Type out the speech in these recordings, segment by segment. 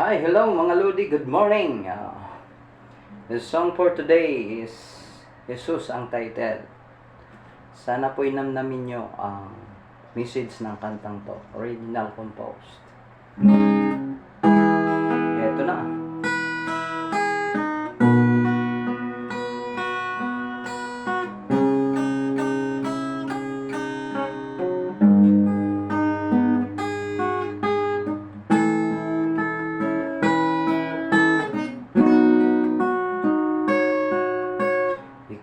Hi, hello mga Lodi, good morning. The song for today is Jesus ang title. Sana po inamnamin nyo ang message ng kantang to, original composed. Ito na.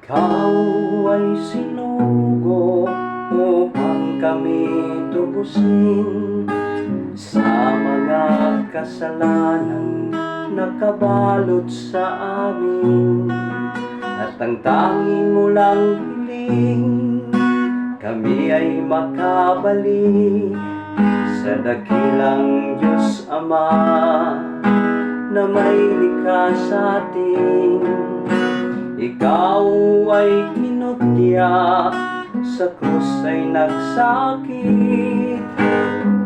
Ikaw ay sinugo upang kami tubusin sa mga kasalanan nakabalot sa amin. At ang tanging mo lang hiling, kami ay makabalik sa dakilang Diyos Ama na may likha sa atin. Ikaw ay kinutya, sa krus ay nagsakit,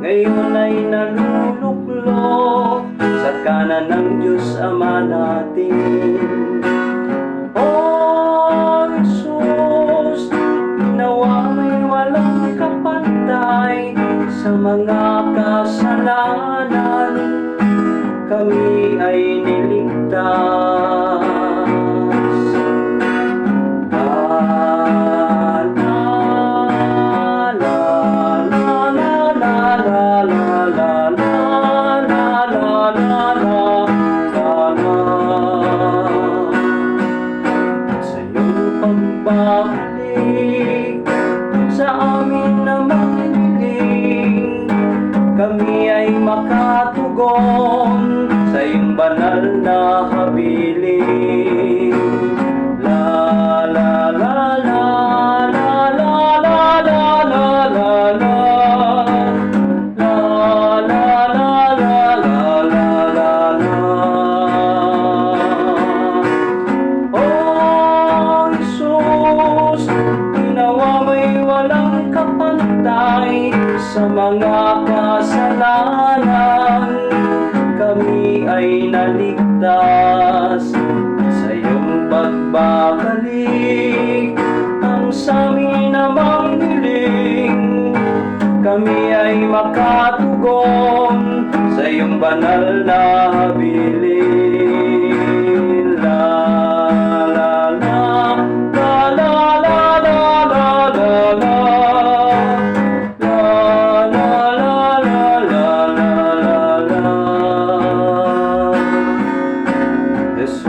ngayon ay naluluklok sa kanan ng Diyos Ama natin. O Jesus, nawa may walang kapantay sa mga kasalanan, kami ay niligtas. Pagbabalik sa amin na makinig, kami ay makatugon sa iyong banal na habiling. La la la la la la la la la la la la la la la la la. Ginawa may walang kapantay sa mga kasalanan, kami ay naligtas sa iyong pagbabalik. Ang sa'min namang hiling, kami ay makatugon sa iyong banal na habiling. Jesus,